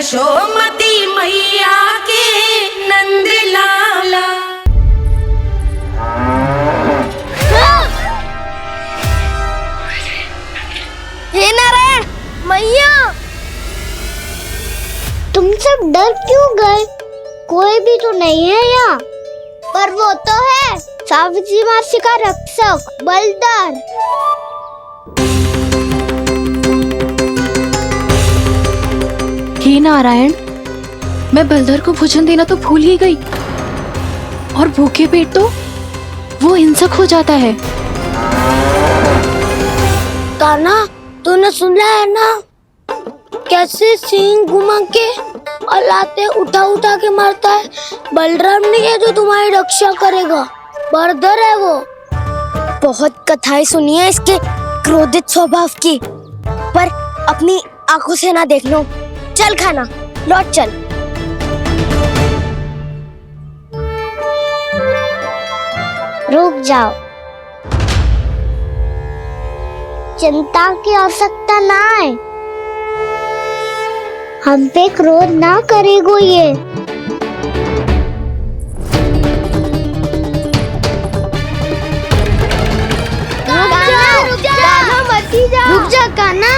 यशोमती मैया के नंद लाला। हे नारायण मैया, तुम सब डर क्यों गए? कोई भी तो नहीं है यहाँ। पर वो तो है, सावित्री मासी का रक्षक बलदार। हे नारायण, मैं बलदर को भोजन देना तो भूल ही गई, और भूखे पेट तो वो हिंसक हो जाता है। कान्हा, तूने सुना है ना कैसे सींग घुमा के और लाते उठा उठा के मारता है? बलराम नहीं है जो तुम्हारी रक्षा करेगा, बलदर है वो। बहुत कथाएं सुनी है इसके क्रोधित स्वभाव की, पर अपनी आंखों से ना देख लो। चल खाना, लौट चल। रुक जाओ, चिंता की आवश्यकता ना है। हम पे क्रोध ना करेगो ये। रुक जा कान्हा,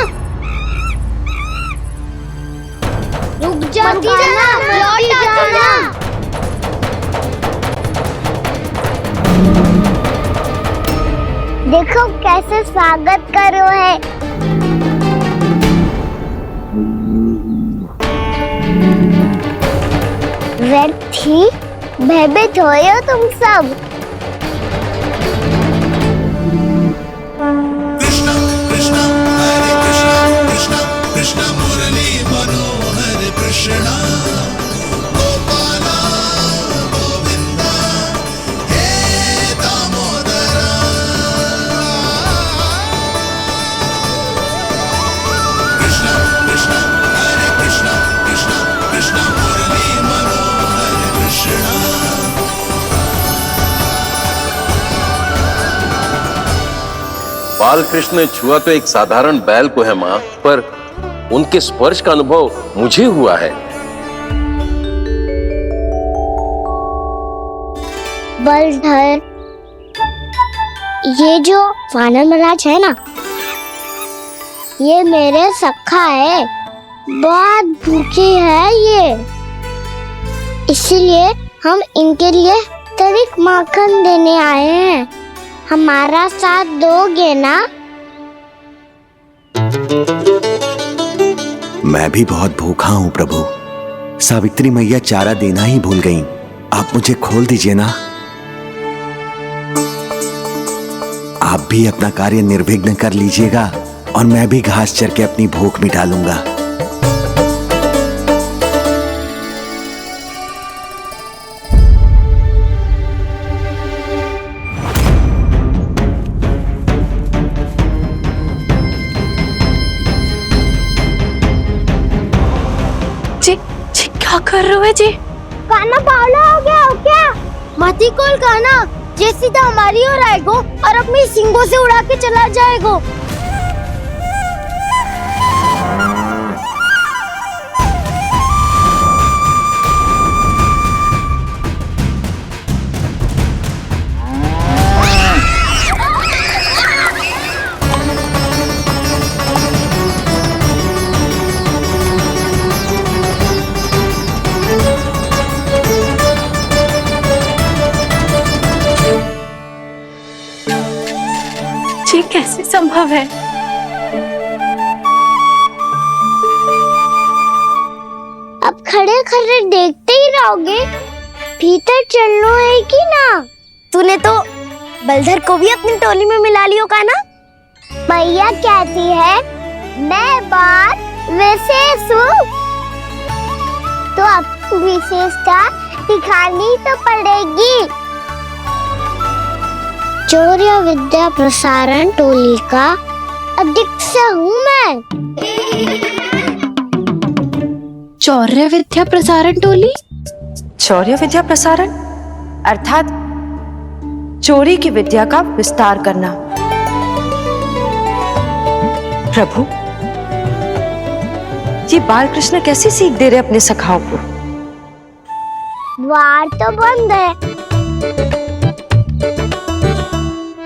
रुक जा कान्हा, लौट जाना। देखो कैसे स्वागत करो है। व्यर्थी भयभीत हो तुम सब। कृष्णा कृष्णा हरे कृष्णा, कृष्णा कृष्णा मुरली मनोहर कृष्णा, गोपाला गोविंदा हे दामोदरा। कृष्णा कृष्णा हरे कृष्णा, कृष्णा कृष्णा मुरली मनोहर कृष्णा। बाल कृष्ण ने छुआ तो एक साधारण बैल को है माँ, पर उनके स्पर्श का अनुभव मुझे हुआ है। बलधर, ये जो वानर महाराज है ना, ये मेरे सखा है। बहुत भूखे है ये, इसलिए हम इनके लिए तनिक माखन देने आए हैं। हमारा साथ दोगे ना? मैं भी बहुत भूखा हूँ प्रभु। सावित्री मैया चारा देना ही भूल गईं। आप मुझे खोल दीजिए ना। आप भी अपना कार्य निर्विघ्न कर लीजिएगा और मैं भी घास चर के अपनी भूख मिटा लूंगा। क्या कर रहे हो जी? कान्हा पागल हो गया हो क्या? मती कोल कान्हा, ये सीधा हमारी ओर आएगो और अपनी सींगों से उड़ा के चला जाएगो। ये कैसे संभव है? अब खड़े खड़े देखते ही रहोगे? भीतर चलना है कि ना? तूने तो बलधर को भी अपनी टोली में मिला लियो का ना? भैया कहती है मैं बात विशेष हूँ, तो अब विशेषता दिखानी तो पड़ेगी। चौर्य विद्या प्रसारण टोली का अध्यक्ष हूँ मैं। चौर्य विद्या प्रसारण टोली? चौर्य विद्या प्रसारण अर्थात चोरी की विद्या का विस्तार करना। प्रभु, ये बाल कृष्ण कैसी सीख दे रहे अपने सखाओं को? द्वार तो बंद है,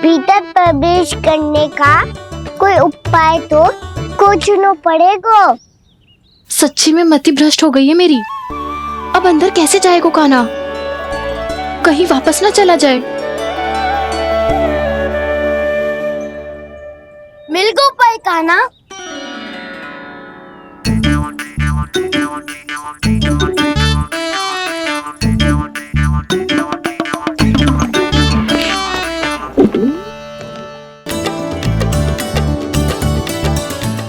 भीतर प्रवेश करने का कोई उपाय तो खोजना पड़ेगा। सच्ची में मति भ्रष्ट हो गई है मेरी। अब अंदर कैसे जाएगा कान्हा? कहीं वापस ना चला जाए। मिल गो उपाय कान्हा।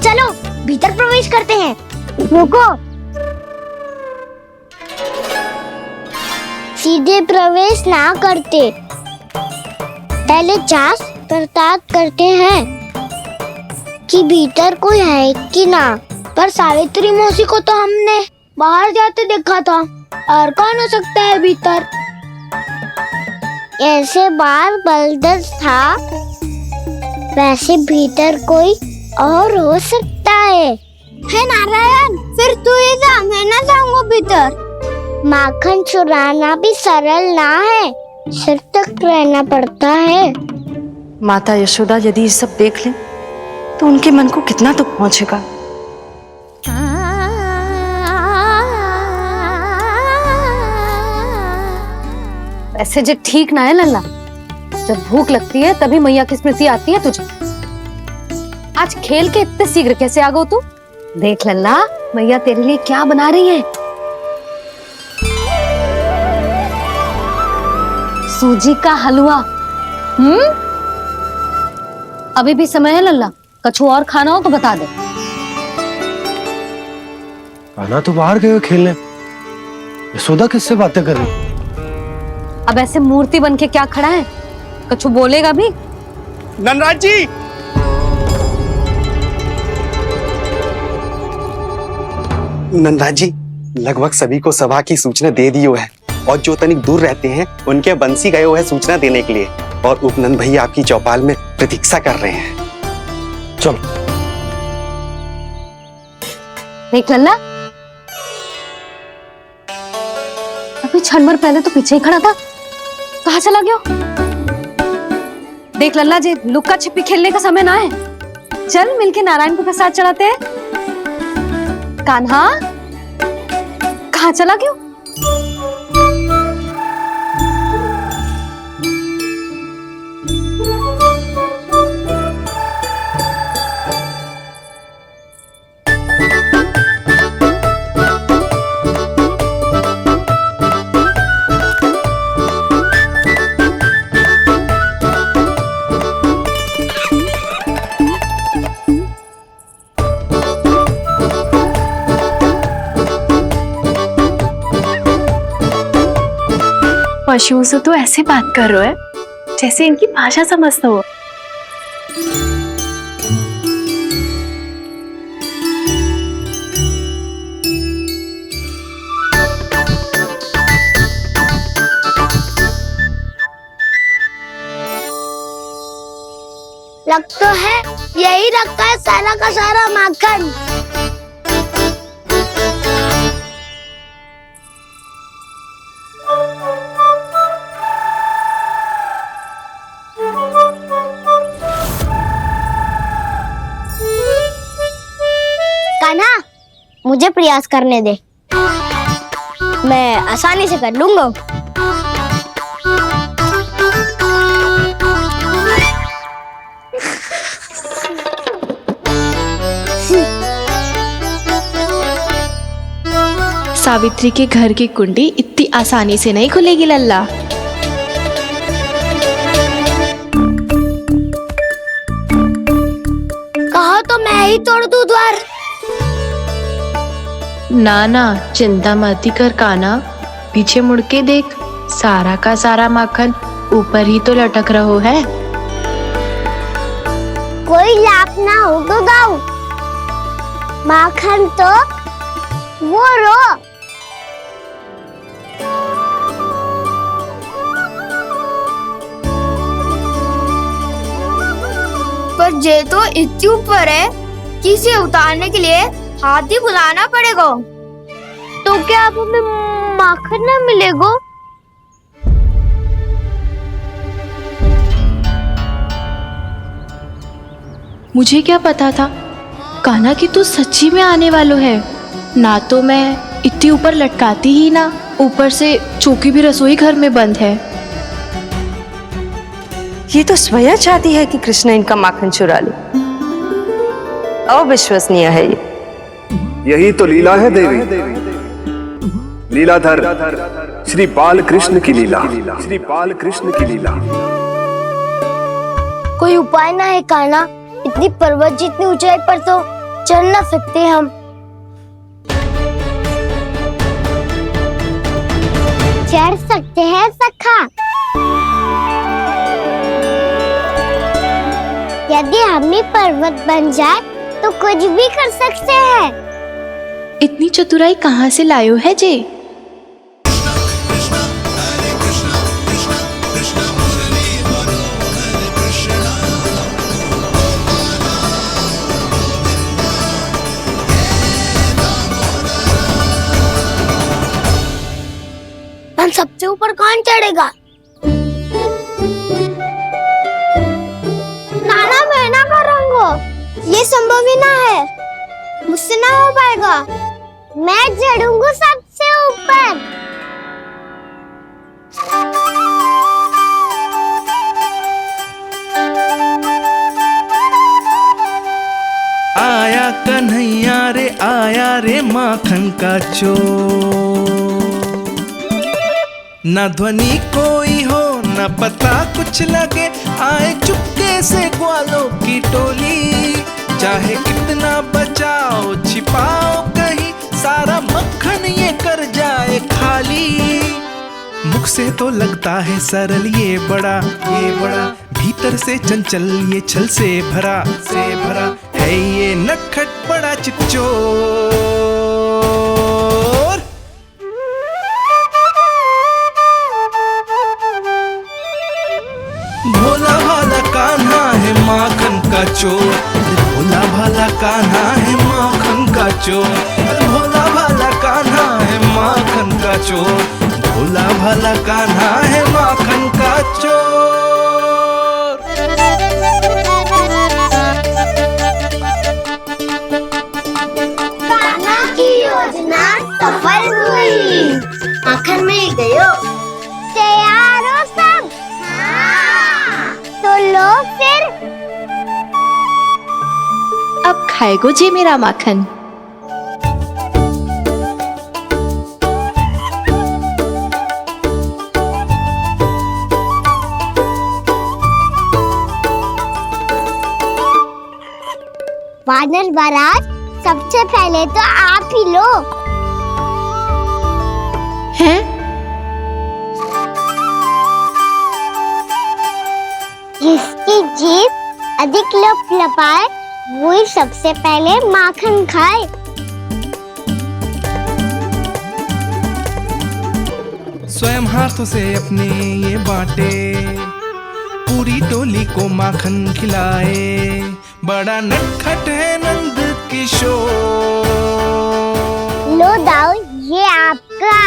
चलो भीतर प्रवेश करते हैं। रुको, सीधे प्रवेश ना करते, पहले जांच पड़ताल करते हैं कि भीतर कोई है कि ना। पर सावित्री मौसी को तो हमने बाहर जाते देखा था, और कौन हो सकता है भीतर? ऐसे बार बलदर था, वैसे भीतर कोई और हो सकता है नारायण? फिर तू ही जा, मैं ना जाऊंगा भीतर। माखन चुराना भी सरल ना है, सिर तक रहना पड़ता है। माता यशोदा यदि ये सब देख लें तो उनके मन को कितना दुख पहुंचेगा। ऐसे जो ठीक ना है लल्ला, जब भूख लगती है तभी मैया की स्मृति आती है तुझे। आज खेल के इतने शीघ्र कैसे आ गो तू? देख लल्ला, मैया तेरे लिए क्या बना रही है। सूजी का हलवा। अभी भी समय है लल्ला, कछु और खाना हो तो बता दे। कान्हा तो बाहर गए खेलने, यशोदा किससे बातें कर रही? अब ऐसे मूर्ति बन के क्या खड़ा है? कछु बोलेगा भी? ननराज जी, नंदराज जी, लगभग सभी को सभा की सूचना दे दी है, और जो तनिक दूर रहते हैं उनके बंसी गए हुए हैं सूचना देने के लिए, और उपनंद भैया आपकी चौपाल में प्रतीक्षा कर रहे हैं। चलो। देख लल्ला, अभी क्षण भर पहले तो पीछे ही खड़ा था, कहाँ चला गया? देख लल्ला जी, लुक्का छिपी खेलने का समय ना है, चल मिलके नारायण को प्रसाद चढ़ाते हैं। कान्हा, कहाँ चला गया? पशुओं से तो ऐसे बात कर रहे हो जैसे इनकी भाषा समझता हो। लग तो है यही रखा है सारा का सारा माखन। कान्हा, मुझे प्रयास करने दे, मैं आसानी से कर लूंगा। सावित्री के घर की कुंडी इतनी आसानी से नहीं खुलेगी लल्ला। कहा तो मैं ही तोड़ दूं द्वार। ना ना, चिंता मत कर कान्हा, पीछे मुड़ के देख, सारा का सारा माखन ऊपर ही तो लटक रहो है। कोई लाभ ना हो तो गाओ, माखन तो वो रो। पर जे तो इतनी ऊपर है कि इसे उतारने के लिए हाथी बुलाना पड़ेगा। तो क्या अब हमें माखन ना मिलेगा? मुझे क्या पता था कान्हा कि तू सच्ची में आने वालो है। ना तो मैं इतनी ऊपर लटकाती ही ना, ऊपर से चौकी भी रसोई घर में बंद है। ये तो स्वयं चाहती है कि कृष्ण इनका माखन चुरा ले। अविश्वसनीय है ये। यही तो लीला है देवी, लीलाधर श्री बाल कृष्ण की लीला, श्री बाल कृष्ण की लीला। कोई उपाय ना है कान्हा? इतनी पर्वत जितनी ऊंचाई पर तो चढ़ ना सकते हम। चढ़ सकते हैं सखा, यदि हम ही पर्वत बन जाए तो कुछ भी कर सकते हैं। इतनी चतुराई कहाँ से लायो है जे? सबसे ऊपर कौन चढ़ेगा? नाना मैं ना करूँगा, ये संभव ही ना है, मुझसे ना हो पाएगा। मैं चढ़ूंगा सबसे ऊपर। आया कन्हैया रे, आया रे माखन का चोर। न ध्वनि कोई हो न पता कुछ लगे, आए चुपके से ग्वालों की टोली। चाहे कितना बचाओ छिपाओ कहीं, सारा मक्खन ये कर जाए खाली। मुख से तो लगता है सरल ये बड़ा, भीतर से चंचल ये छल से भरा है ये नटखट बड़ा चिच्चोर। भोला भाला कान्हा है माखन का चोर, भोला भाला कान्हा है माखन का चोर, भोला भाला कान्हा है माखन का चोर, भोला भाला कान्हा है माखन का चोर। कान्हा की योजना सफल हुई, माखन मिल गयो। तैयार हो सब? तो लो फिर। अब खाएगो जे मेरा माखन। वानर महाराज, सबसे पहले तो आप ही लो। हैं? जिसकी जीभ अधिक लपलपाए वही सबसे पहले माखन खाए। स्वयं हाथों से अपने ये बांटे, पूरी टोली को माखन खिलाए। बड़ा नटखट है नंद किशोर। लो दाऊ, ये आपका।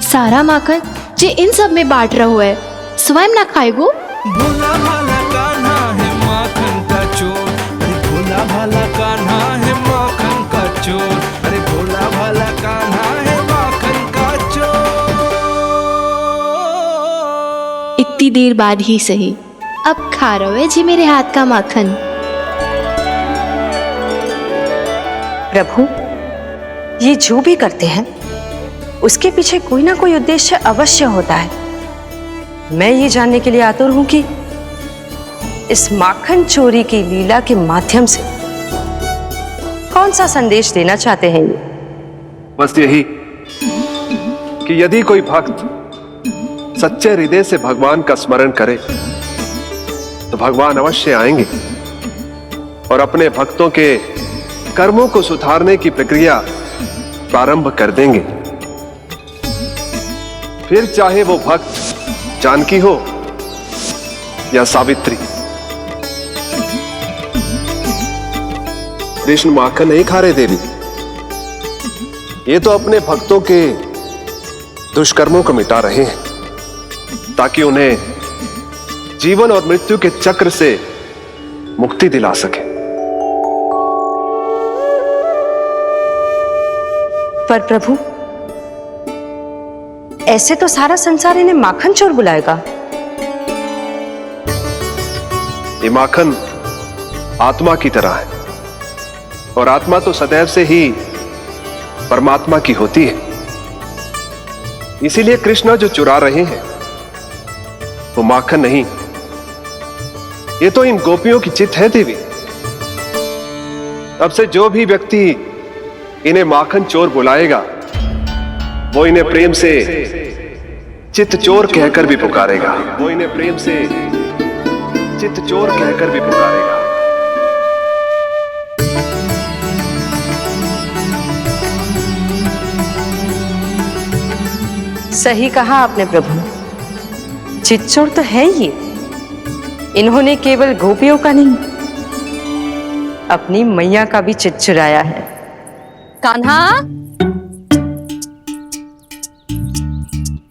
सारा माखन जे इन सब में बांट रहो है, स्वयं ना खाएगो। भोला भाला कान्हा है माखन का चोर, अरे भोला भाला कान्हा है माखन का चोर, अरे भोला भाला कान्हा है माखन का चोर। इतनी देर बाद ही सही, अब खा रहो है जी मेरे हाथ का माखन। प्रभु, ये जो भी करते हैं उसके पीछे कोई ना कोई उद्देश्य अवश्य होता है। मैं ये जानने के लिए आतुर हूं कि इस माखन चोरी की लीला के माध्यम से कौन सा संदेश देना चाहते हैं ये? बस यही कि यदि कोई भक्त सच्चे हृदय से भगवान का स्मरण करे तो भगवान अवश्य आएंगे और अपने भक्तों के कर्मों को सुधारने की प्रक्रिया प्रारंभ कर देंगे। फिर चाहे वो भक्त जानकी हो या सावित्री। कृष्ण माखन नहीं खा रहे देवी, ये तो अपने भक्तों के दुष्कर्मों को मिटा रहे हैं ताकि उन्हें जीवन और मृत्यु के चक्र से मुक्ति दिला सके। पर प्रभु, ऐसे तो सारा संसार इन्हें माखन चोर बुलाएगा। ये माखन आत्मा की तरह है और आत्मा तो सदैव से ही परमात्मा की होती है। इसीलिए कृष्ण जो चुरा रहे हैं वो माखन नहीं, ये तो इन गोपियों की चित्त है देवी। अब से जो भी व्यक्ति इन्हें माखन चोर बुलाएगा वो इन्हें प्रेम से चित्त चोर कहकर भी पुकारेगा। वो इन्हें प्रेम से चित्त चोर कहकर भी पुकारेगा। सही कहा आपने प्रभु, चित्त-चोर तो है ये। इन्होंने केवल गोपियों का नहीं, अपनी मैया का भी चित्त चुराया है। कान्हा,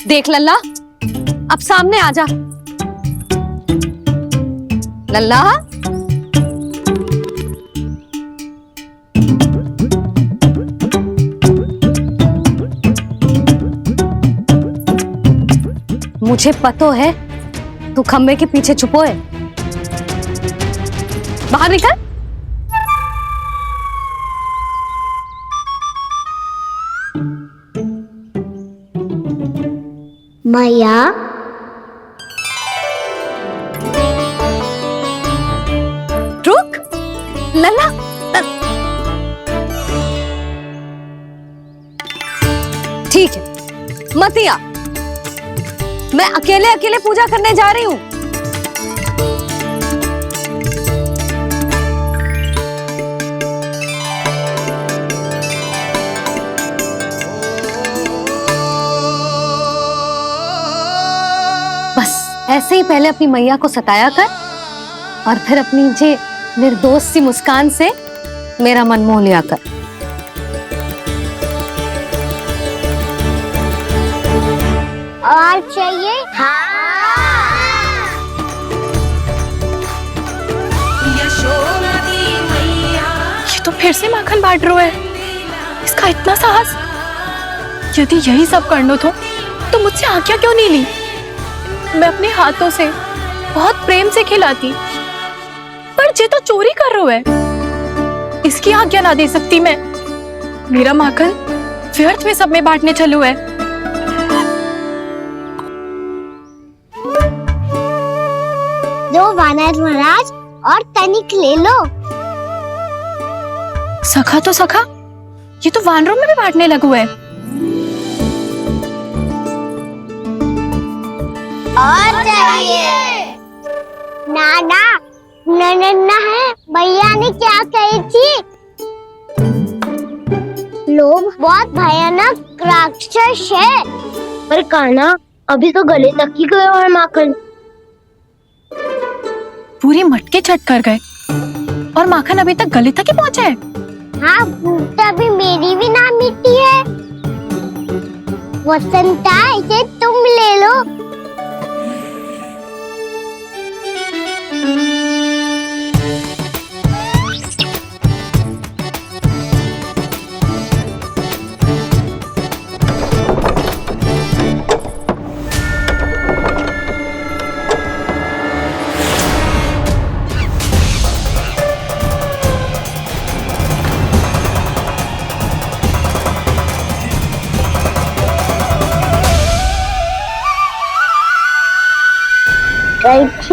देख लल्ला, अब सामने आ जा। लल्ला, मुझे पता है तू खम्बे के पीछे छुपो है। बाहर निकल। मैया, रुक लल्ला, ठीक है मत आ, मैं अकेले अकेले पूजा करने जा रही हूँ। बस ऐसे ही पहले अपनी मैया को सताया कर और फिर अपनी जे निर्दोष सी मुस्कान से मेरा मन मोह लिया कर। और चाहिए? ये तो फिर से माखन बांट रहा है। इसका इतना साहस! यदि यही सब करना तो मुझसे आज्ञा क्यों नहीं ली? मैं अपने हाथों से बहुत प्रेम से खिलाती, पर ये तो चोरी कर रहा है। इसकी आज्ञा ना दे सकती मैं। मेरा माखन व्यर्थ में सब में बांटने चलू है। दो वानर महाराज और तनिक ले लो। सखा तो सखा, ये तो वानरों में भी बांटने लगू है। और चाहिए? नाना, नन्ना है, भैया ने क्या कही थी? लोभ बहुत भयानक राक्षस है। पर कान्हा, अभी तो गले तक ही गया है माखन। पूरी मटके छट कर गए और माखन अभी तक गले तक ही पहुंचा है। हाँ, भूख तो अभी मेरी भी ना मिटी है। वसंता, इसे तुम ले लो।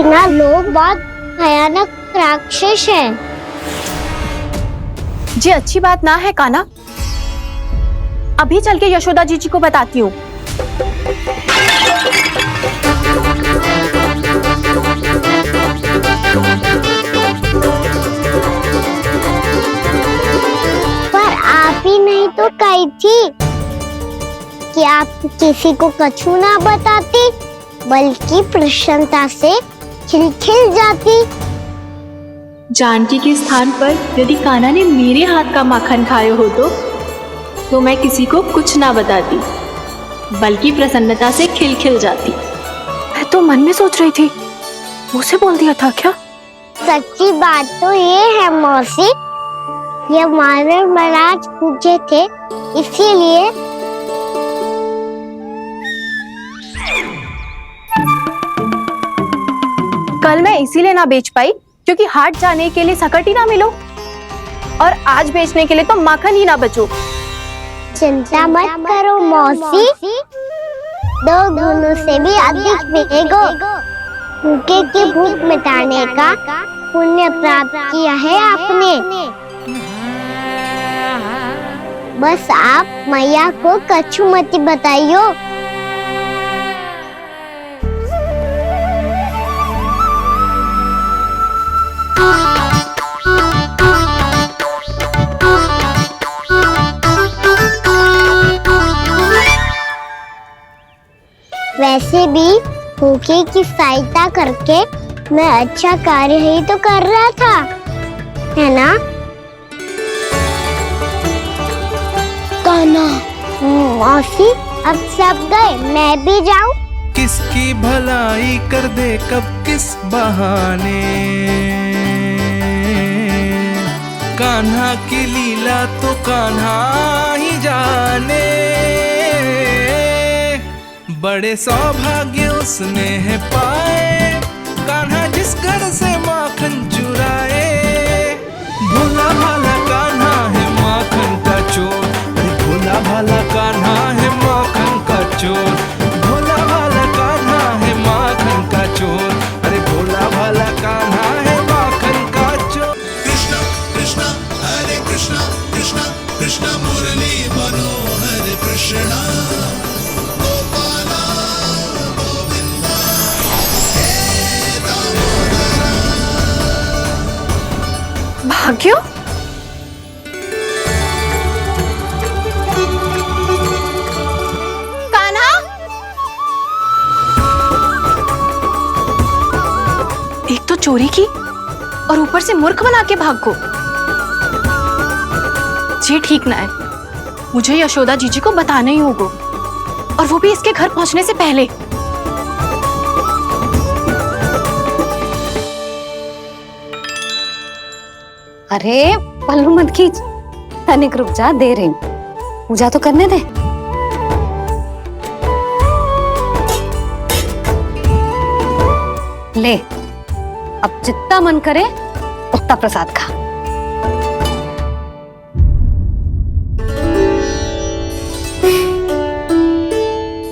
ना, लोग बहुत भयानक राक्षस हैं। जी अच्छी बात ना है कान्हा, अभी चल के यशोदा जी को बताती हूँ। पर आप ही नहीं तो कही थी कि आप किसी को कछु ना बताती, बल्कि प्रसन्नता से खिलखिल जाती। जानकी के स्थान पर यदि कान्हा ने मेरे हाथ का माखन खाया हो तो मैं किसी को कुछ ना बताती, बल्कि प्रसन्नता से खिलखिल जाती। मैं तो मन में सोच रही थी, मुंह से बोल दिया था क्या? सच्ची बात तो ये है मौसी, ये मानव महाराज पूछे थे इसीलिए। कल मैं इसीलिए ना बेच पाई क्योंकि हाट जाने के लिए सकट ही ना मिलो, और आज बेचने के लिए तो माखन ही ना बचो। चिंता मत करो मौसी, 2 गुणों से भी अधिक मिलेगा। भूखे की भूख मिटाने का पुण्य प्राप्त किया है आपने। बस आप मैया को कछुमती बताइयो। वैसे भी भूखे की सहायता करके मैं अच्छा कार्य ही तो कर रहा था, है ना? कान्हा, मौसी अब सब गए, मैं भी जाऊं? किसकी भलाई कर दे कब किस बहाने, कान्हा की लीला तो कान्हा ही जाने। बड़े सौभाग्य उसने है पाए, कान्हा जिस घर से माखन चुराए। भोला भाला कान्हा है माखन का चोर, अरे भोला भाला कान्हा है माखन का चोर। भोला भाला कान्हा है माखन का चोर, अरे भोला भाला कान्हा है माखन का चोर। कृष्णा कृष्णा हरे कृष्णा कृष्णा कृष्णा मुरली मनोहर कृष्णा गोपाला गोविंदा हे दामोदरा। भाग्यो, कान्हा, एक तो चोरी की और ऊपर से मूर्ख बना के भाग को। ये ठीक ना है, मुझे यशोदा जीजी को बताना ही होगा, और वो भी इसके घर पहुंचने से पहले। अरे पल्लू मत खींच, तनिक रुक जा, दे रही हूँ, पूजा तो करने दे। ले, अब जितना मन करे उतना प्रसाद खा।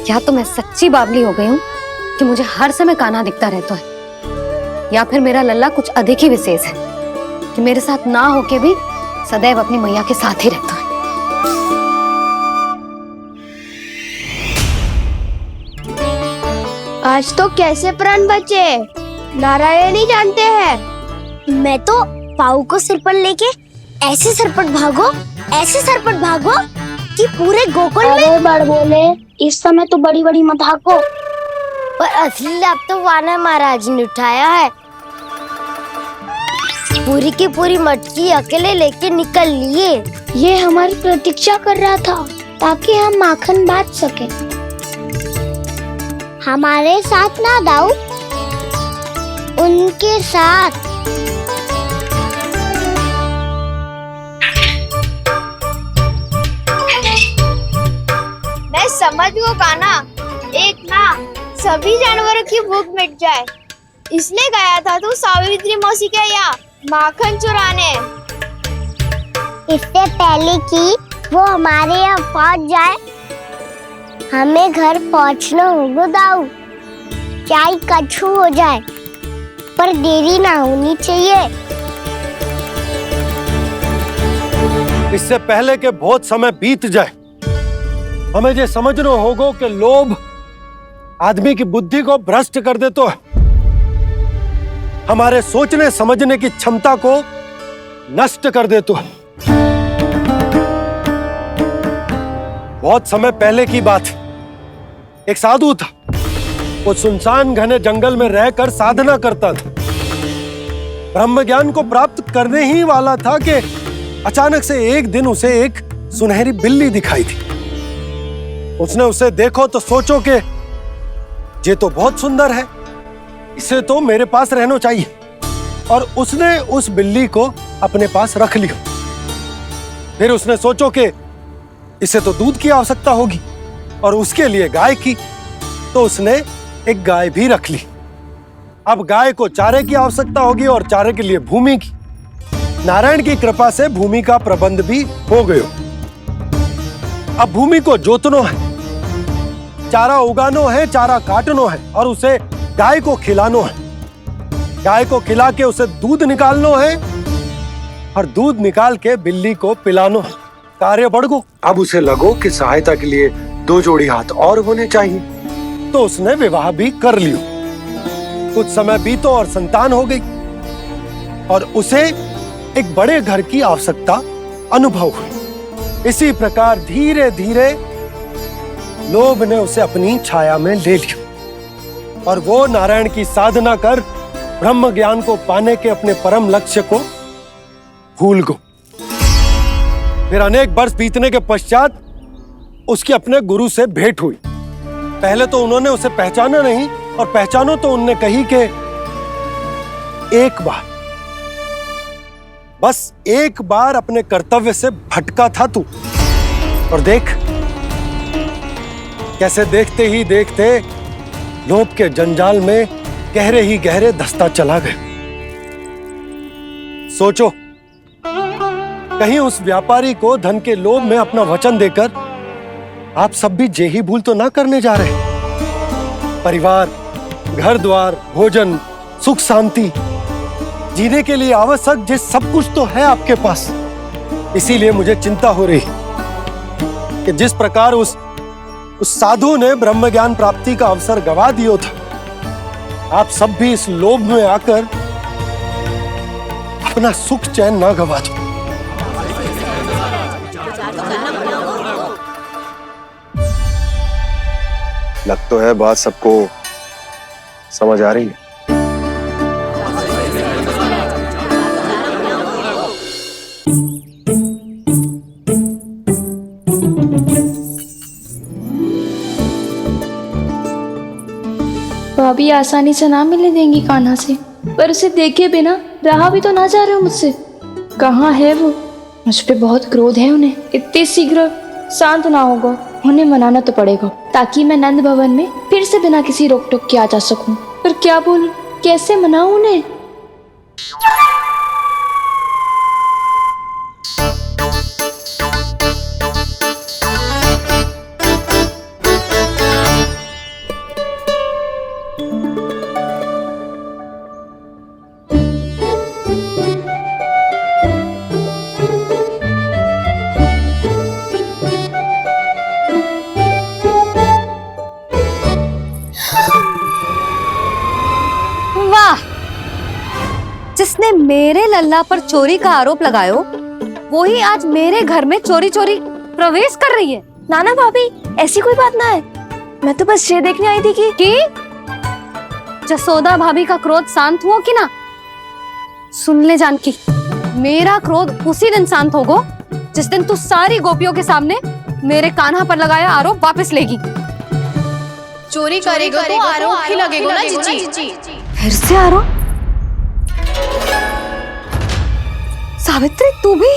या तो मैं सच्ची बावली हो गई हूँ कि मुझे हर समय कान्हा दिखता रहता है, या फिर मेरा लल्ला कुछ अधिक ही विशेष है कि मेरे साथ ना होके भी सदैव अपनी मैया के साथ ही रहता है। आज तो कैसे प्राण बचे नारायण ही जानते हैं। मैं तो पाऊ को सिर पर लेके ऐसे सरपट भागो कि पूरे गोकुल में बड़ बोले। इस समय तो बड़ी बड़ी मत हाको, पर असली लाभ तो वानर महाराज ने उठाया है। पूरी की पूरी मटकी अकेले लेके निकल लिए। ये हमारी प्रतीक्षा कर रहा था ताकि हम माखन बांट सके। हमारे साथ ना दाऊ, उनके साथ। मैं समझ गो कान्हा, एक ना सभी जानवरों की भूख मिट जाए, इसलिए गया था तू सावित्री मौसी के यहाँ माखन चुराने। इससे पहले कि वो हमारे यहाँ पहुँच जाए, हमें घर पहुँचना होगा दाऊ, चाहे कछु हो जाए, पर देरी ना होनी चाहिए। इससे पहले के बहुत समय बीत जाए, हमें ये समझना होगा कि लोभ आदमी की बुद्धि को भ्रष्ट कर देता है, हमारे सोचने समझने की क्षमता को नष्ट कर देता है। बहुत समय पहले की बात, एक साधु था, वो सुनसान घने जंगल में रहकर साधना करता था। ब्रह्म ज्ञान को प्राप्त करने ही वाला था कि अचानक से एक दिन उसे एक सुनहरी बिल्ली दिखाई थी। उसने उसे देखो तो सोचो कि ये तो बहुत सुंदर है, इसे तो मेरे पास रहना चाहिए, और उसने उस बिल्ली को अपने पास रख लिया। फिर उसने सोचो कि इसे तो दूध की आवश्यकता होगी और उसके लिए गाय की, तो उसने एक गाय भी रख ली। अब गाय को चारे की आवश्यकता होगी और चारे के लिए भूमि की। नारायण की कृपा से भूमि का प्रबंध भी हो गयो। अब भूमि को जोतनो है, चारा उगानो है, चारा काटनो है और उसे गाय को खिलानो है। गाय को खिला के उसे दूध निकालनो है और दूध निकाल के बिल्ली को पिलानो है। कार्य बढ़ गो। अब उसे लगो कि सहायता के लिए 2 जोड़ी हाथ और होने चाहिए, तो उसने विवाह भी कर लियो। कुछ समय बीतो और संतान हो गई और उसे एक बड़े घर की आवश्यकता अनुभव हुई। इसी प्रकार धीरे धीरे लोभ ने उसे अपनी छाया में ले लिया और वो नारायण की साधना कर ब्रह्म ज्ञान को पाने के अपने परम लक्ष्य को भूल गो। फिर अनेक वर्ष बीतने के पश्चात उसकी अपने गुरु से भेंट हुई। पहले तो उन्होंने उसे पहचाना नहीं, और पहचानो तो उनने कही कि एक बार, बस एक बार अपने कर्तव्य से भटका था तू, और देख कैसे देखते ही देखते लोभ के जंजाल में गहरे ही गहरे धंसता चला गया। सोचो, कहीं उस व्यापारी को धन के लोभ में अपना वचन देकर आप सब भी यही भूल तो ना करने जा रहे। परिवार, घर द्वार, भोजन, सुख शांति, जीने के लिए आवश्यक जिस सब कुछ तो है आपके पास। इसीलिए मुझे चिंता हो रही कि जिस प्रकार उस साधु ने ब्रह्म ज्ञान प्राप्ति का अवसर गवा दिया था, आप सब भी इस लोभ में आकर अपना सुख चैन ना गवा दो। लग तो है बात सबको समझ आ रही है। भाभी आसानी से ना मिलने देंगी कान्हा से, पर उसे देखे बिना रहा भी तो ना जा रहे हो मुझसे। कहाँ है वो? मुझ पे बहुत क्रोध है उन्हें। इतने शीघ्र शांत ना होगा, उन्हें मनाना तो पड़ेगा ताकि मैं नंद भवन में फिर से बिना किसी रोक टोक के आ जा सकूं। पर क्या बोलूं, कैसे मनाऊं उन्हें? जिसने मेरे लल्ला पर चोरी का आरोप लगायो, वो ही आज मेरे घर में चोरी चोरी प्रवेश कर रही है। नाना भाभी, ऐसी कोई बात ना है, मैं तो बस ये देखने आई थी कि जसोदा भाभी का क्रोध शांत हुआ कि ना? सुन ले जानकी, मेरा क्रोध उसी दिन शांत होगा जिस दिन तू सारी गोपियों के सामने मेरे कान्हा पर लगाया आरोप वापस लेगी। चोरी करेगा तो आरोप ही लगेगा ना जीजी। फिर से आरोप? सावित्री, तू भी?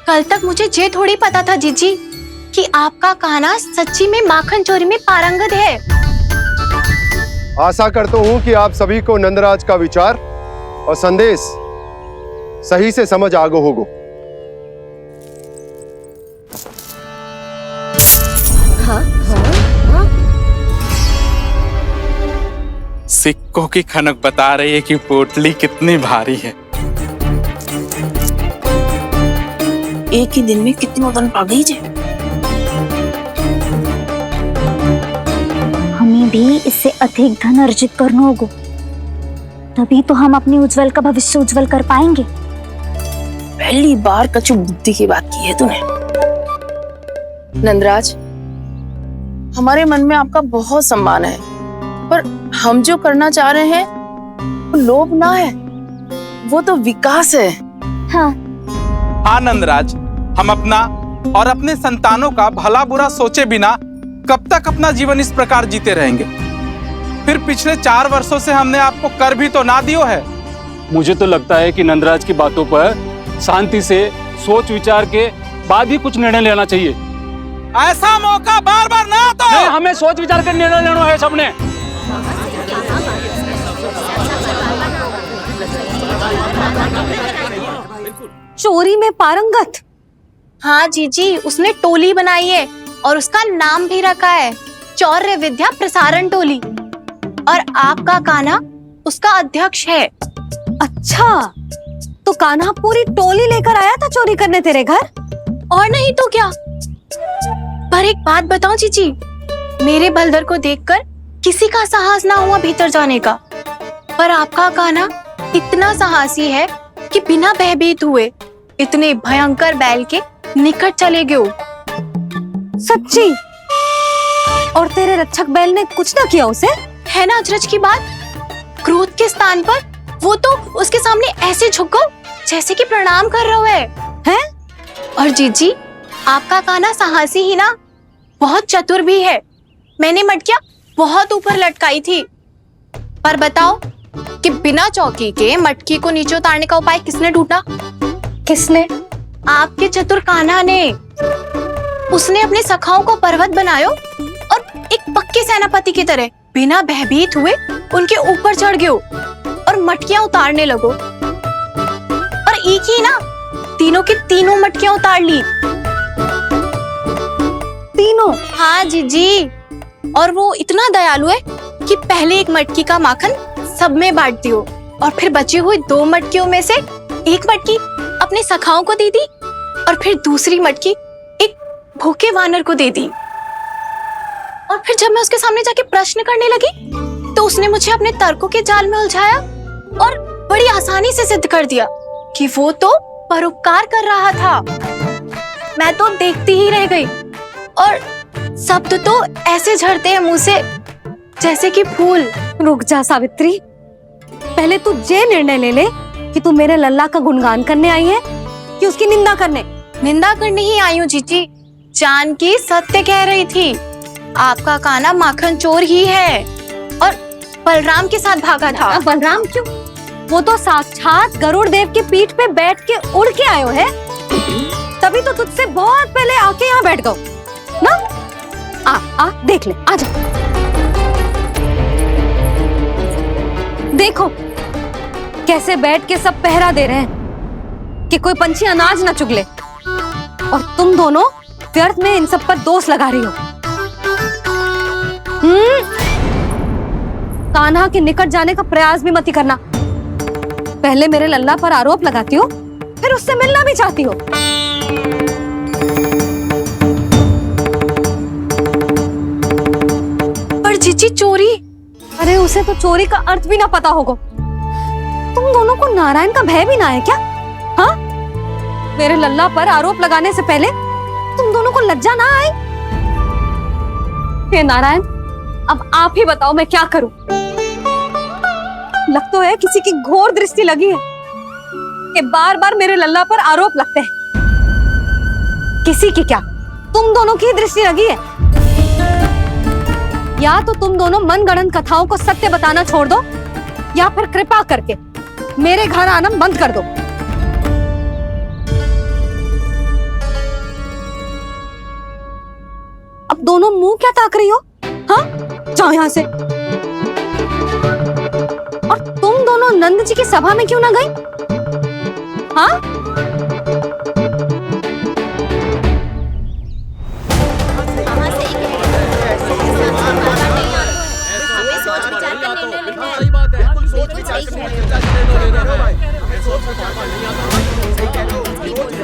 कल तक मुझे ये थोड़ी पता था जीजी कि आपका कान्हा सच्ची में माखन चोरी में पारंगत है। आशा करता हूं कि आप सभी को नंदराज का विचार और संदेश सही से समझ आगो होगो। सिक्कों की खनक बता रही है कि पोटली कितनी भारी है। एक ही दिन में कितनी धन पा गई जे। हमें भी इससे अधिक धन अर्जित करना होगा, तभी तो हम अपने उज्जवल का भविष्य उज्जवल कर पाएंगे। पहली बार कछु बुद्धि की बात की है तूने। नंदराज, हमारे मन में आपका बहुत सम्मान है, पर हम जो करना चाह रहे हैं लोभ ना है, वो तो विकास है। हाँ हाँ नंदराज, हम अपना और अपने संतानों का भला बुरा सोचे बिना कब तक अपना जीवन इस प्रकार जीते रहेंगे? फिर पिछले 4 वर्षों से हमने आपको कर भी तो ना दियो है। मुझे तो लगता है कि नंदराज की बातों पर शांति से सोच विचार के बाद ही कुछ निर्णय लेना चाहिए। ऐसा मौका बार बार ना आता। नहीं, हमें सोच विचार कर निर्णय लेना है सबने। चोरी में पारंगत। हाँ जीजी, उसने टोली बनाई है और उसका नाम भी रखा है चौर्य विद्या प्रसारण टोली, और आपका कान्हा उसका अध्यक्ष है। अच्छा, तो कान्हा पूरी टोली लेकर आया था चोरी करने तेरे घर? और नहीं तो क्या। पर एक बात बताऊं जीजी, मेरे बलदर को देखकर किसी का साहस ना हुआ भीतर जाने का, पर आपका कान्हा इतना साहसी है कि बिना भयभीत हुए इतने भयंकर बैल के निकट चले गए। सच्ची? और तेरे रक्षक बैल ने कुछ ना किया उसे? है ना अचरज की बात। क्रोध के स्थान पर वो तो उसके सामने ऐसे झुक गो जैसे कि प्रणाम कर रहा है। और जीजी, आपका कान्हा साहसी ही ना, बहुत चतुर भी है। मैंने मटकियां बहुत ऊपर लटकाई थी, पर बताओ कि बिना चौकी के मटकी को नीचे उतारने का उपाय किसने ढूंढा? किसने? आपके चतुर कान्हा ने। उसने अपने सखाओं को पर्वत बनायो और एक पक्के सेनापति की तरह बिना भयभीत हुए उनके ऊपर चढ़ गयो और मटकियां उतारने लगो। और एक ही ना, तीनों की तीनों मटकियां उतार ली। तीनों? हाँ जीजी। और वो इतना दयालु है कि पहले एक मटकी का माखन सब में बांट दियो और फिर बची हुई 2 मटकियों में से एक मटकी अपने सखाओं को दे दी और फिर दूसरी मटकी एक भूखे वानर को दे दी। और फिर जब मैं उसके सामने जाके प्रश्न करने लगी तो उसने मुझे अपने तर्कों के जाल में उलझाया और बड़ी आसानी से सिद्ध कर दिया कि वो तो परोपकार कर रहा था। मैं तो देखती ही रह गई और शब्द तो ऐसे झड़ते हैं मुंह से जैसे कि फूल। रुक जा सावित्री, पहले तू ये निर्णय ले ले कि तू मेरे लल्ला का गुणगान करने आई है कि उसकी निंदा करने? निंदा करने ही आई हूँ जीजी। जानकी सत्य कह रही थी, आपका कान्हा माखन चोर ही है और बलराम के साथ भागा था। बलराम क्यों? वो तो साक्षात गरुड़ देव की पीठ पे बैठ के उड़ के आयो है, तभी तो तुझसे बहुत पहले आके यहाँ बैठ गओ ना। आ देख ले, आजा। देखो कैसे बैठ के सब पहरा दे रहे हैं कि कोई पंछी अनाज ना चुग ले, और तुम दोनों व्यर्थ में इन सब पर दोष लगा रही हो। कान्हा के निकट जाने का प्रयास भी मत ही करना। पहले मेरे लल्ला पर आरोप लगाती हो, फिर उससे मिलना भी चाहती हो। पर जीजी चोरी? अरे उसे तो चोरी का अर्थ भी ना पता होगा। तुम दोनों को नारायण का भय भी ना है क्या? हाँ, मेरे लल्ला पर आरोप लगाने से पहले तुम दोनों को लज्जा ना आई? हे नारायण, अब आप ही बताओ मैं क्या करूं। लग तो है किसी की घोर दृष्टि लगी है कि बार बार मेरे लल्ला पर आरोप लगते हैं। किसी की क्या, तुम दोनों की दृष्टि लगी है। या तो तुम दोनों मनगढ़ंत कथाओं को सत्य बताना छोड़ दो, या फिर कृपा करके मेरे घर आना बंद कर दो। अब दोनों मुंह क्या ताक रही हो? हाँ, जाओ यहां से। और तुम दोनों नंद जी की सभा में क्यों ना गई? हाँ,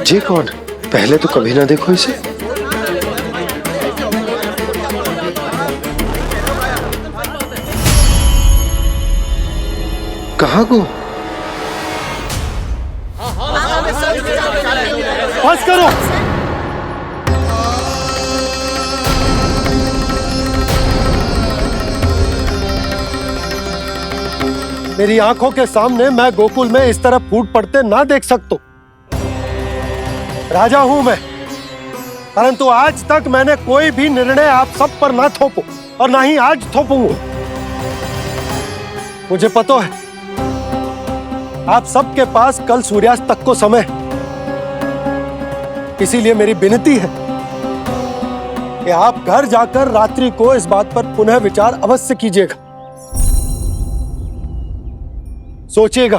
जी कौन? पहले तो कभी ना देखो इसे। कहाँ को? बस करो। मेरी आंखों के सामने मैं गोकुल में इस तरह फूट पड़ते ना देख सकता। राजा हूं मैं, परंतु आज तक मैंने कोई भी निर्णय आप सब पर ना थोपो और ना ही आज थोपूंगा। मुझे पता है आप सबके पास कल सूर्यास्त तक को समय, इसीलिए मेरी विनती है कि आप घर जाकर रात्रि को इस बात पर पुनः विचार अवश्य कीजिएगा। सोचिएगा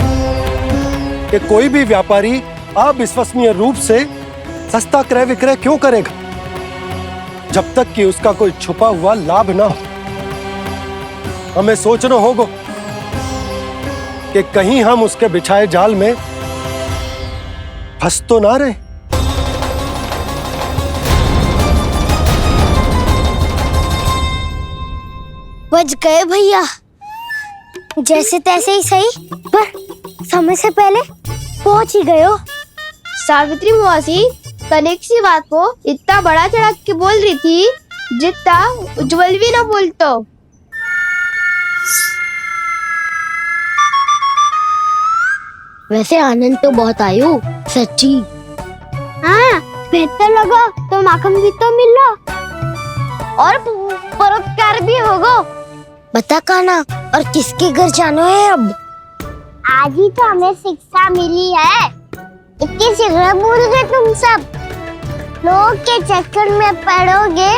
कि कोई भी व्यापारी अविश्वसनीय रूप से सस्ता क्रय विक्रय क्यों करेगा जब तक कि उसका कोई छुपा हुआ लाभ ना हो। हमें सोचना होगा कि कहीं हम उसके बिछाए जाल में फंस तो ना रहे। बच गए भैया, जैसे तैसे ही सही, पर समय से पहले पहुंच ही गए हो। सावित्री मौसी कनेक सी बात को इतना बड़ा चढ़ा के बोल रही थी जितना उज्जवल भी ना बोलतो। वैसे आनंद तो बहुत आयो, सच्ची। हाँ, बेहतर लगा तो माखन भी तो मिला और परोपकार भी होगा। बता काना, और किसके घर जाना है अब? आज ही तो हमें शिक्षा मिली है, इतनी शीघ्र भूल गए तुम सब। लोग के चक्कर में पड़ोगे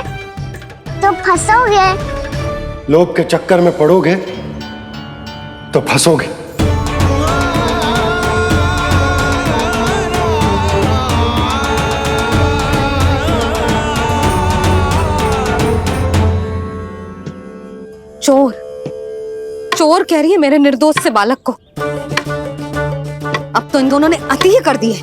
तो फंसोगे। लोग के चक्कर में पड़ोगे तो फंसोगे। चोर चोर कह रही है मेरे निर्दोष से बालक को। अब तो इन दोनों ने अति ही कर दी है।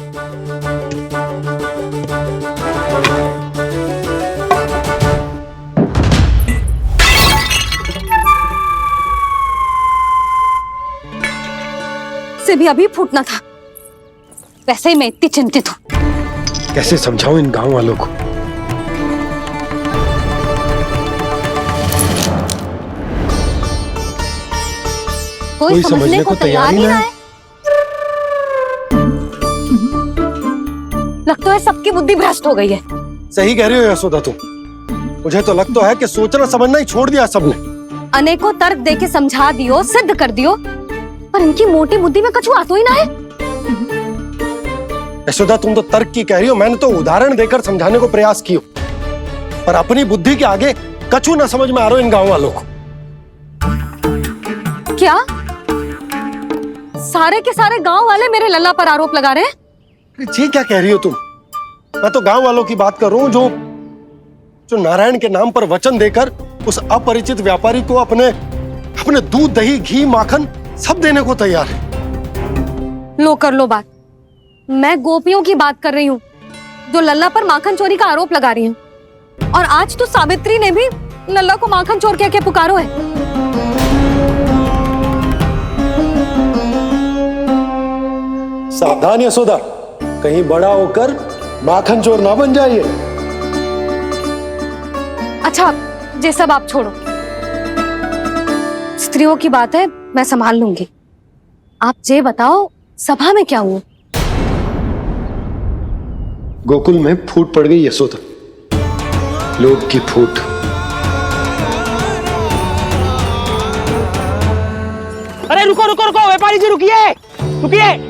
से भी अभी फूटना था। वैसे ही मैं इतनी चिंतित हूं। कैसे समझाऊं इन गांव वालों को? कोई समझने को तैयार ही ना है। लगता है सबकी बुद्धि भ्रष्ट हो गई है। सही कह रही हो यशोदा तुम। मुझे तो लगता है कि सोचना समझना ही छोड़ दिया सबने। अनेकों तर्क देके समझा दियो, सिद्ध कर दियो, पर इनकी मोटी बुद्धि में कछु आतो ही ना है। यशोदा तुम तो तर्क की कह रही हो, मैंने तो उदाहरण देकर समझाने को प्रयास किया, पर अपनी बुद्धि के आगे कछु ना समझ में आ रहा इन गांव वालों को। क्या सारे के सारे गांव वाले मेरे लल्ला पर आरोप लगा रहे हैं? जी क्या कह रही हो तुम? मैं तो गांव वालों की बात कर रहा हूं जो नारायण के नाम पर वचन देकर उस अपरिचित व्यापारी को अपने दूध दही घी माखन सब देने को तैयार है। लो कर लो बात। मैं गोपियों की बात कर रही हूँ जो लल्ला पर माखन चोरी का आरोप लगा रही हैं। और आज तो सावित्री ने भी लल्ला को माखन चोर कह के पुकारो है। सावधान यशोदा, कहीं बड़ा होकर माखन चोर ना बन जाइए। अच्छा, ये सब आप छोड़ो। स्त्रियों की बात है, मैं संभाल लूंगी। आप ये बताओ सभा में क्या हुआ? गोकुल में फूट पड़ गई यशोदा, लोभ की फूट। अरे रुको रुको रुको, व्यापारी जी रुकिए रुकिए।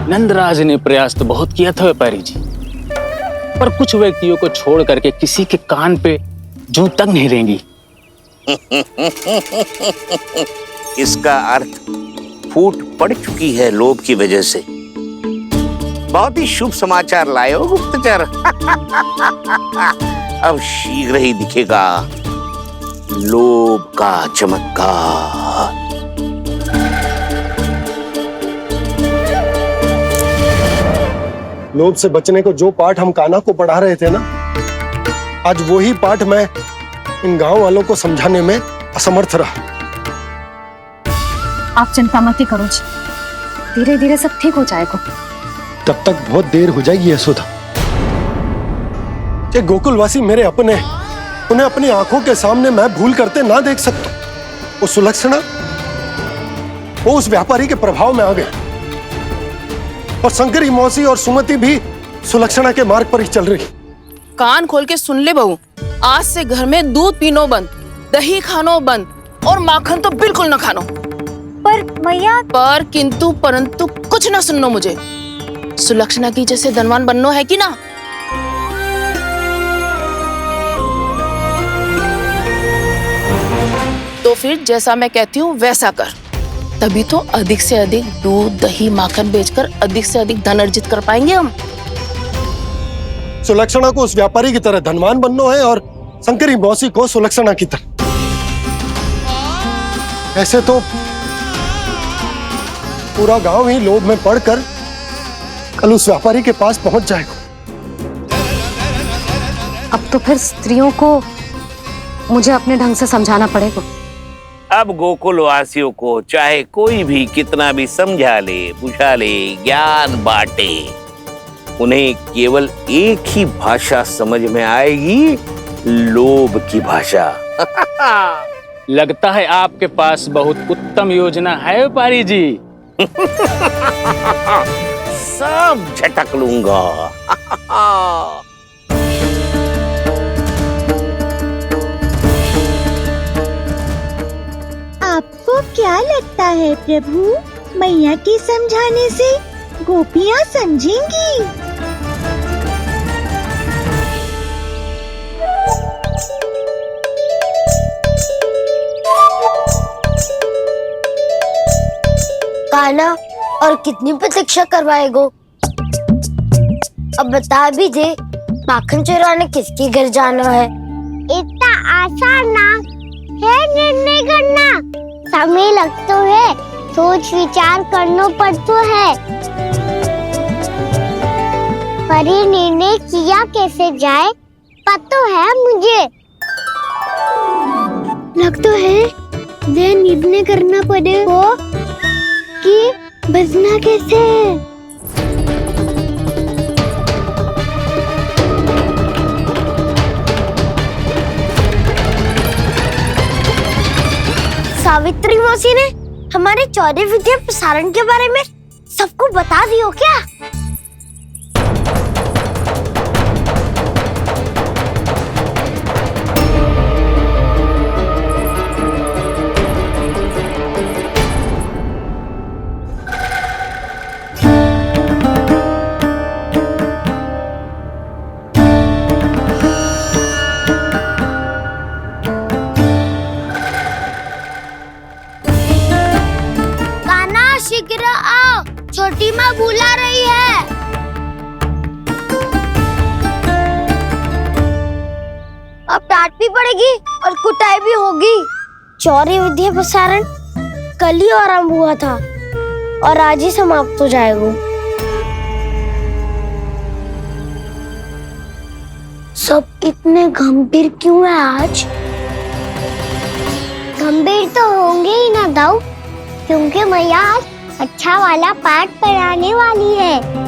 नंदराज ने प्रयास तो बहुत किया था व्यापारी जी, पर कुछ व्यक्तियों को छोड़ करके किसी के कान पे जूं तक नहीं रेंगी। इसका अर्थ फूट पड़ चुकी है लोभ की वजह से। बहुत ही शुभ समाचार लाए हो गुप्तचर। अब शीघ्र ही दिखेगा लोभ का चमत्कार। लोभ से बचने को जो पाठ हम कान्हा को पढ़ा रहे थे ना, आज वही पाठ मैं इन गांव वालों को समझाने में असमर्थ रहा। आप चिंता मत ही करो जी, धीरे धीरे सब ठीक हो जाएगा। तब तक बहुत देर हो जाएगी यशोदा। ये गोकुलवासी मेरे अपने, उन्हें अपनी आंखों के सामने मैं भूल करते ना देख सकता। वो सुलक्षणा वो उस व्यापारी के प्रभाव में आ गए और शंकरी मौसी और सुमति भी सुलक्षणा के मार्ग पर ही चल रही। कान खोल के सुन ले बहू, आज से घर में दूध पीनो बंद, दही खानो बंद और माखन तो बिल्कुल ना खानो। पर मैया, पर किंतु परंतु कुछ ना सुननो मुझे। सुलक्षणा की जैसे धनवान बननो है कि ना? तो फिर जैसा मैं कहती हूँ वैसा कर, तभी तो अधिक से अधिक दूध दही माखन बेचकर अधिक से अधिक धन अर्जित कर पाएंगे हम। सुलक्षणा को उस व्यापारी की तरह धनवान बनना है और शंकरी मौसी को सुलक्षणा की तरह। ऐसे तो पूरा गांव ही लोभ में पड़कर कल उस व्यापारी के पास पहुंच जाएगा। अब तो फिर स्त्रियों को मुझे अपने ढंग से समझाना पड़ेगा। अब गोकुलवासियों को चाहे कोई भी कितना भी समझा ले, बुझा ले, ज्ञान बांटे, उन्हें केवल एक ही भाषा समझ में आएगी, लोभ की भाषा। लगता है आपके पास बहुत उत्तम योजना है व्यापारी जी। सब झटक लूंगा। आपको क्या लगता है प्रभु, मैया के समझाने से गोपियाँ समझेंगी? कान्हा, और कितनी प्रतीक्षा करवाएगो? अब बता भी दे, माखन चुराने किसके घर जाना है? इतना आसान ना है निर्णय करना, समय लगता है, सोच विचार करना पड़ता है। पर ये निर्णय किया कैसे जाए पता है मुझे। लगता है ये निर्णय करना पड़ेगा कि बचना कैसे। सावित्री मौसी ने हमारे चौरे विद्या प्रसारण के बारे में सबको बता दियो क्या? शीघ्र आओ, छोटी माँ बुला रही है। अब डांट भी पड़ेगी और कुटाई भी होगी। चौरी विद्या प्रसारण कल ही आरंभ हुआ था और आज ही समाप्त हो जाएगा। सब इतने गंभीर क्यों है आज? गंभीर तो होंगे ही ना दाऊ, क्योंकि मैया आज अच्छा वाला पाठ पढ़ाने वाली है।